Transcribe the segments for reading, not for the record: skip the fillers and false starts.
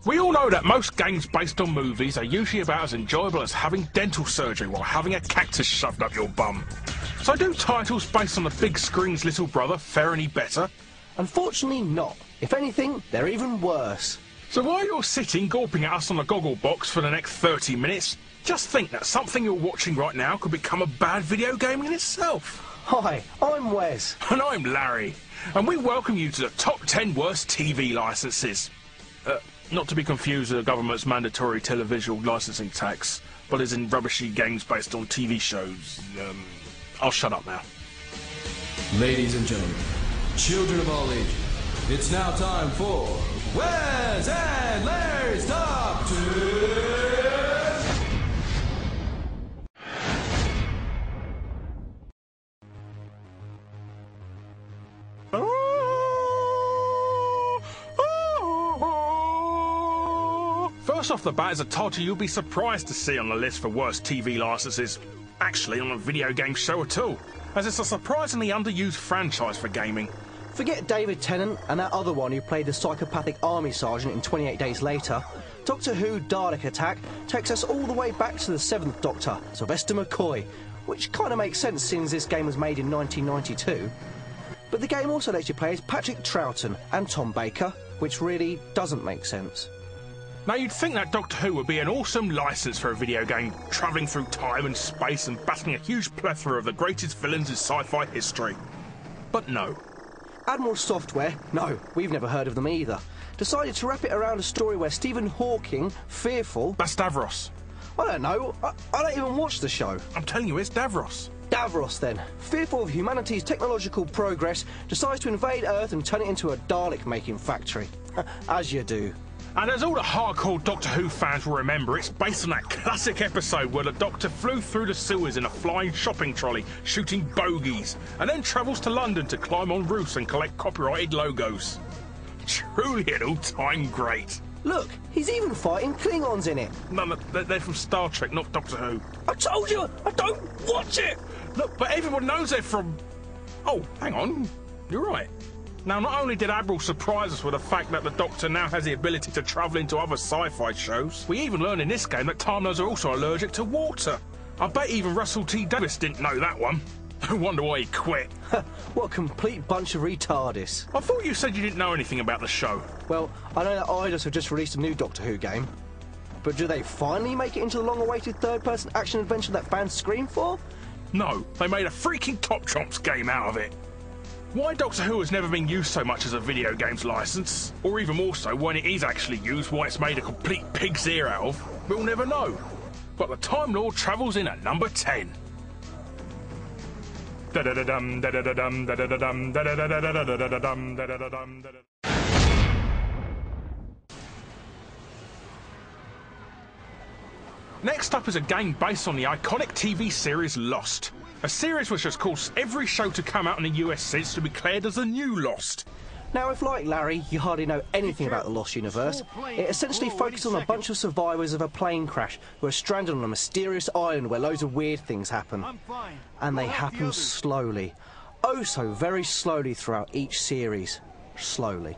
We all know that most games based on movies are usually about as enjoyable as having dental surgery while having a cactus shoved up your bum. So do titles based on the big screen's little brother fare any better? Unfortunately not. If anything, they're even worse. So while you're sitting gawping at us on the goggle box for the next 30 minutes, just think that something you're watching right now could become a bad video game in itself. Hi, I'm Wes. And I'm Larry. And we welcome you to the top 10 worst TV licenses. Not to be confused with the government's mandatory televisual licensing tax, but as in rubbishy games based on TV shows. I'll shut up now. Ladies and gentlemen, children of all ages, it's now time for Wes and Larry's Top 10! First off the bat is a title you'll be surprised to see on the list for worst TV licenses. Actually, on a video game show at all, as it's a surprisingly underused franchise for gaming. Forget David Tennant and that other one who played the psychopathic army sergeant in 28 Days Later. Doctor Who Dalek Attack takes us all the way back to the 7th Doctor, Sylvester McCoy, which kind of makes sense since this game was made in 1992. But the game also lets you play as Patrick Troughton and Tom Baker, which really doesn't make sense. Now you'd think that Doctor Who would be an awesome license for a video game, travelling through time and space and battling a huge plethora of the greatest villains in sci-fi history. But no. Admiral Software, no, we've never heard of them either, decided to wrap it around a story where Stephen Hawking, fearful... That's Davros. I don't know, I don't even watch the show. I'm telling you, it's Davros. Davros, then, fearful of humanity's technological progress, decides to invade Earth and turn it into a Dalek-making factory. As you do. And as all the hardcore Doctor Who fans will remember, it's based on that classic episode where the Doctor flew through the sewers in a flying shopping trolley, shooting bogies, and then travels to London to climb on roofs and collect copyrighted logos. Truly an all-time great. Look, he's even fighting Klingons in it. No, they're from Star Trek, not Doctor Who. I told you, I don't watch it! Look, but everyone knows they're from... Oh, hang on, you're right. Now, not only did Admiral surprise us with the fact that the Doctor now has the ability to travel into other sci-fi shows, we even learned in this game that Time Lords are also allergic to water. I bet even Russell T Davies didn't know that one. I wonder why he quit. What a complete bunch of retardis. I thought you said you didn't know anything about the show. Well, I know that Eidos have just released a new Doctor Who game. But do they finally make it into the long-awaited third-person action adventure that fans scream for? No, they made a freaking Top Trumps game out of it. Why Doctor Who has never been used so much as a video games license, or even more so when it is actually used, why it's made a complete pig's ear out of, we'll never know. But the Time Lord travels in at number 10. Next up is a game based on the iconic TV series Lost. A series which has caused every show to come out in the US since to be declared as the new Lost. Now, if like Larry, you hardly know anything about the Lost universe, it essentially focuses on a bunch of survivors of a plane crash who are stranded on a mysterious island where loads of weird things happen. And they happen slowly. Oh, so very slowly throughout each series. Slowly.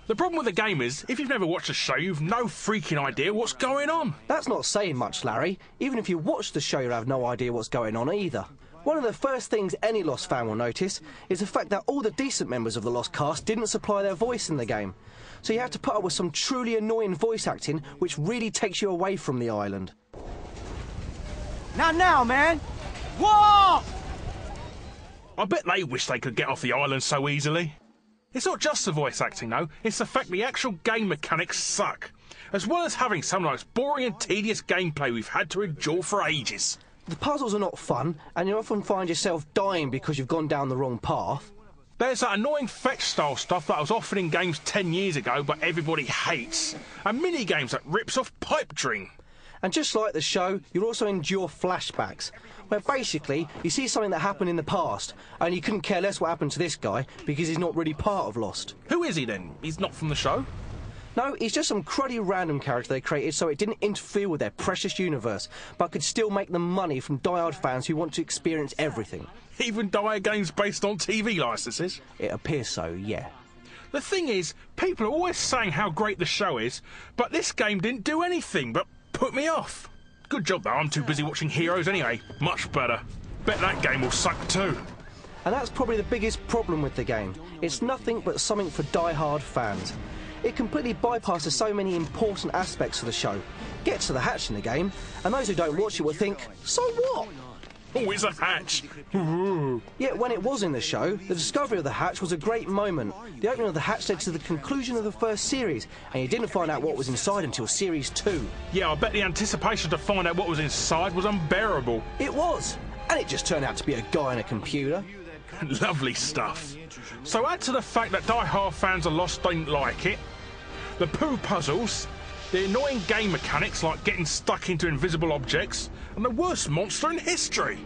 The problem with the game is, if you've never watched the show, you've no freaking idea what's going on. That's not saying much, Larry. Even if you watch the show, you'll have no idea what's going on either. One of the first things any Lost fan will notice is the fact that all the decent members of the Lost cast didn't supply their voice in the game. So you have to put up with some truly annoying voice acting, which really takes you away from the island. Not now, man! Whoa! I bet they wish they could get off the island so easily. It's not just the voice acting though, it's the fact the actual game mechanics suck, as well as having some of the most boring and tedious gameplay we've had to endure for ages. The puzzles are not fun, and you often find yourself dying because you've gone down the wrong path. There's that annoying fetch-style stuff that was offered in games 10 years ago but everybody hates, and mini-games that rips off pipe dream. And just like the show, you'll also endure flashbacks, where basically you see something that happened in the past, and you couldn't care less what happened to this guy because he's not really part of Lost. Who is he then? He's not from the show? No, he's just some cruddy random character they created so it didn't interfere with their precious universe, but could still make them money from die-hard fans who want to experience everything. Even die games based on TV licenses? It appears so, yeah. The thing is, people are always saying how great the show is, but this game didn't do anything but put me off. Good job though, I'm too busy watching Heroes anyway. Much better. Bet that game will suck too. And that's probably the biggest problem with the game. It's nothing but something for die-hard fans. It completely bypasses so many important aspects of the show. Gets to the hatch in the game, and those who don't watch it will think, so what? Oh, it's a hatch. Yet when it was in the show, the discovery of the hatch was a great moment. The opening of the hatch led to the conclusion of the first series, and you didn't find out what was inside until Series 2. Yeah, I bet the anticipation to find out what was inside was unbearable. It was, and it just turned out to be a guy in a computer. Lovely stuff. So add to the fact that die-hard fans are lost didn't like it, the poo puzzles, the annoying game mechanics like getting stuck into invisible objects, and the worst monster in history.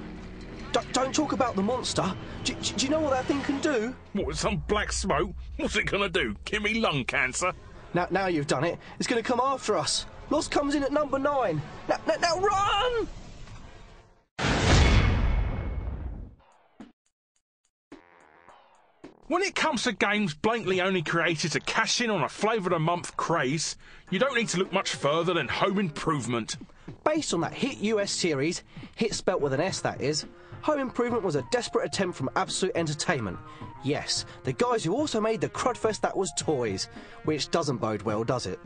Don't talk about the monster. Do you know what that thing can do? What, some black smoke? What's it gonna do? Give me lung cancer? Now you've done it. It's going to come after us. Lost comes in at number 9. Now run! When it comes to games blatantly only created to cash in on a flavour of the month craze, you don't need to look much further than Home Improvement. Based on that hit US series, hit spelt with an S that is, Home Improvement was a desperate attempt from Absolute Entertainment. Yes, the guys who also made the crudfest that was Toys, which doesn't bode well, does it?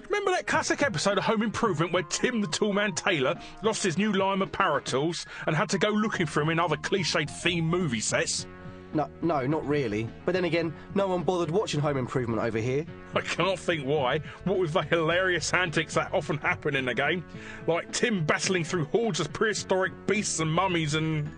Remember that classic episode of Home Improvement where Tim the Toolman Taylor lost his new line of power tools and had to go looking for him in other cliched theme movie sets? No, not really. But then again, no one bothered watching Home Improvement over here. I can't think why. What with the hilarious antics that often happen in the game, like Tim battling through hordes of prehistoric beasts and mummies and...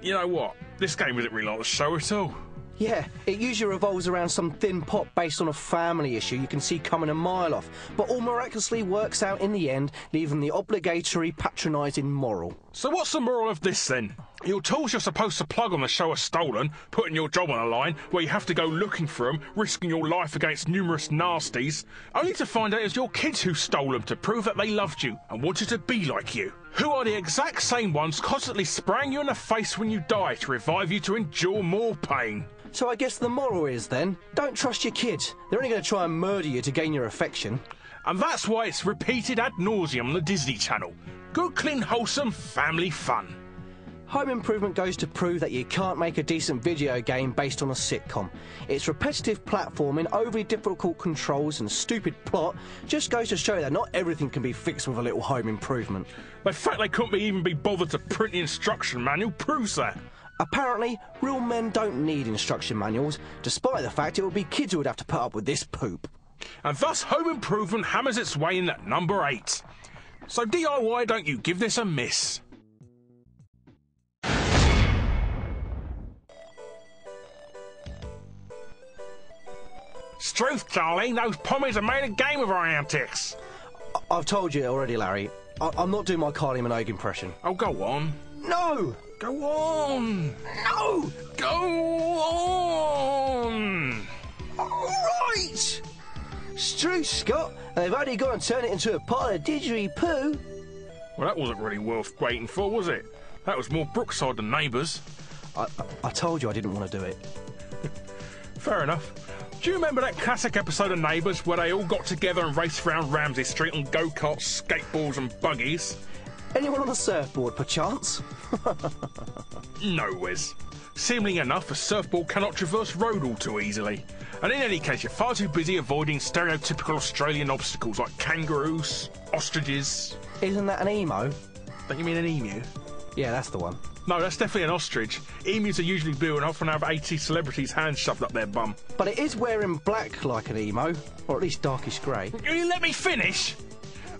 You know what? This game isn't really like the show at all. Yeah, it usually revolves around some thin pot based on a family issue you can see coming a mile off, but all miraculously works out in the end, leaving the obligatory patronising moral. So what's the moral of this then? Your tools you're supposed to plug on the show are stolen, putting your job on a line where you have to go looking for them, risking your life against numerous nasties, only to find out it's your kids who stole them to prove that they loved you and wanted to be like you, who are the exact same ones constantly spraying you in the face when you die to revive you to endure more pain. So I guess the moral is then, don't trust your kids. They're only going to try and murder you to gain your affection. And that's why it's repeated ad nauseum on the Disney Channel. Good, clean, wholesome family fun. Home Improvement goes to prove that you can't make a decent video game based on a sitcom. Its repetitive platforming, overly difficult controls and stupid plot just goes to show that not everything can be fixed with a little Home Improvement. The fact they couldn't even be bothered to print the instruction manual proves that. Apparently, real men don't need instruction manuals, despite the fact it would be kids who would have to put up with this poop. And thus Home Improvement hammers its way in at number 8. So DIY, don't you give this a miss. Struth, darling, those pommies have made a game of our antics. I've told you already, Larry. I'm not doing my Kylie Minogue impression. Oh, go on. No! Go on! No! Go on! All right! Struth, Scott. They've only got to turn it into a pile of didgeridoo. Well, that wasn't really worth waiting for, was it? That was more Brookside than Neighbours. I told you I didn't want to do it. Fair enough. Do you remember that classic episode of Neighbours where they all got together and raced around Ramsey Street on go-karts, skateboards and buggies? Anyone on the surfboard, perchance? No, Wes. Seemingly enough, a surfboard cannot traverse road all too easily. And in any case, you're far too busy avoiding stereotypical Australian obstacles like kangaroos, ostriches... Isn't that an emo? Don't you mean an emu? Yeah, that's the one. No, that's definitely an ostrich. Emus are usually blue and often have 80 celebrities' hands shoved up their bum. But it is wearing black like an emo, or at least darkish grey. Will you let me finish?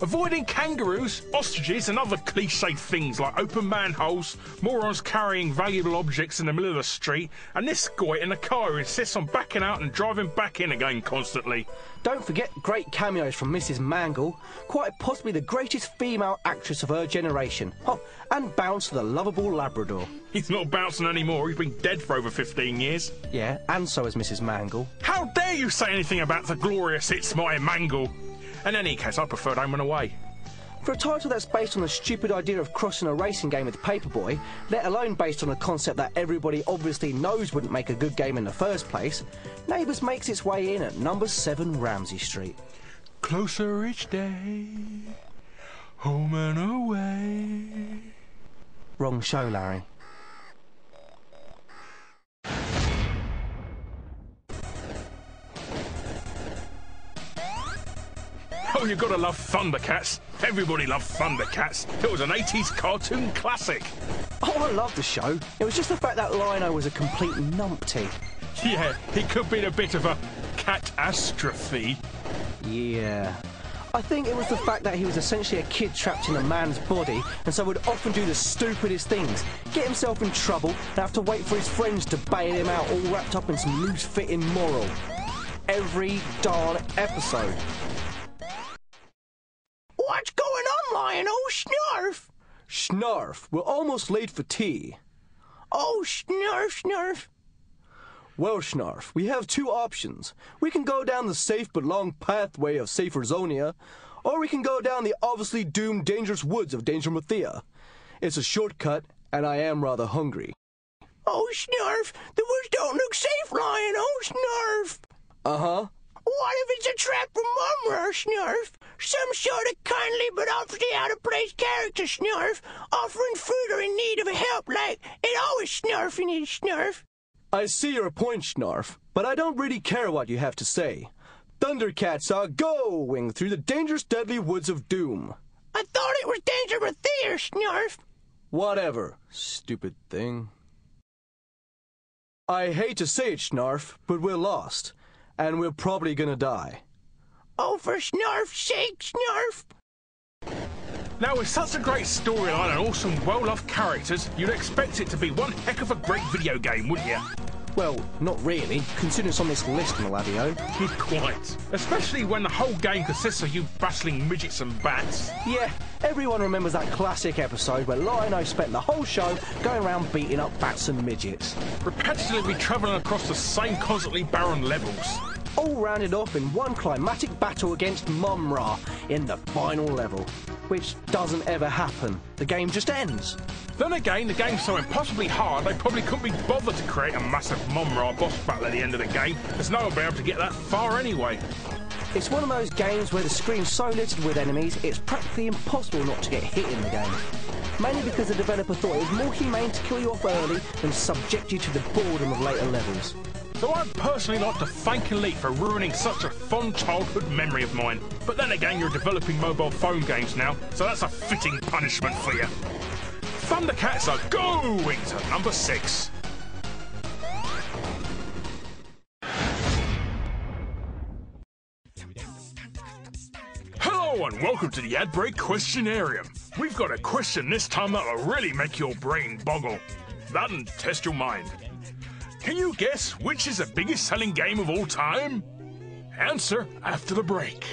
Avoiding kangaroos, ostriches and other cliche things like open manholes, morons carrying valuable objects in the middle of the street, and this guy in a car who insists on backing out and driving back in again constantly. Don't forget great cameos from Mrs. Mangle, quite possibly the greatest female actress of her generation. Oh, and Bounce the lovable Labrador. He's not bouncing anymore, he's been dead for over 15 years. Yeah, and so is Mrs. Mangle. How dare you say anything about the glorious It's My Mangle? In any case, I preferred Home and Away. For a title that's based on the stupid idea of crossing a racing game with Paperboy, let alone based on a concept that everybody obviously knows wouldn't make a good game in the first place, Neighbours makes its way in at number 7 Ramsey Street. Closer each day, home and away. Wrong show, Larry. Oh, you gotta love Thundercats. Everybody loved Thundercats. It was an 80s cartoon classic. Oh, I love the show. It was just the fact that Lino was a complete numpty. Yeah, he could be a bit of a catastrophe. Yeah. I think it was the fact that he was essentially a kid trapped in a man's body, and so would often do the stupidest things, get himself in trouble, and have to wait for his friends to bail him out all wrapped up in some loose-fitting moral. Every darn episode. What's going on, Lion? Oh, Snarf! Snarf, we're almost late for tea. Oh, Snarf, Snarf. Well, Snarf, we have two options. We can go down the safe but long pathway of Saferzonia, or we can go down the obviously doomed dangerous woods of Dangermathea. It's a shortcut, and I am rather hungry. Oh, Snarf, the woods don't look safe, Lion. Oh, Snarf. Uh-huh. What if it's a trap from Mumra, Snarf? Some sort of kindly but awfully out-of-place character, Snarf, offering food or in need of help like it always Snarfing is, Snarf. I see your point, Snarf, but I don't really care what you have to say. Thundercats are going through the dangerous, deadly woods of doom. I thought it was Dangermathea, Snarf. Whatever, stupid thing. I hate to say it, Snarf, but we're lost, and we're probably gonna die. Oh, for Snarf's sake, Snarf. Now, with such a great storyline and awesome, well-loved characters, you'd expect it to be one heck of a great video game, wouldn't you? Well, not really, considering it's on this list, Maladio. Quite. Especially when the whole game consists of you battling midgets and bats. Yeah, everyone remembers that classic episode where Lino spent the whole show going around beating up bats and midgets. Repetitively travelling across the same constantly barren levels. All rounded off in one climatic battle against Mumra in the final level. Which doesn't ever happen. The game just ends. Then again, the game's so impossibly hard, they probably couldn't be bothered to create a massive Mumra boss battle at the end of the game, as no one will be able to get that far anyway. It's one of those games where the screen's so littered with enemies, it's practically impossible not to get hit in the game. Mainly because the developer thought it was more humane to kill you off early than subject you to the boredom of later levels. So I'd personally like to thank Elite for ruining such a fond childhood memory of mine. But then again, you're developing mobile phone games now, so that's a fitting punishment for you. Thundercats are going to number 6. Hello and welcome to the Ad Break Questionarium. We've got a question this time that'll really make your brain boggle. That'll test your mind. Can you guess which is the biggest selling game of all time? Answer after the break.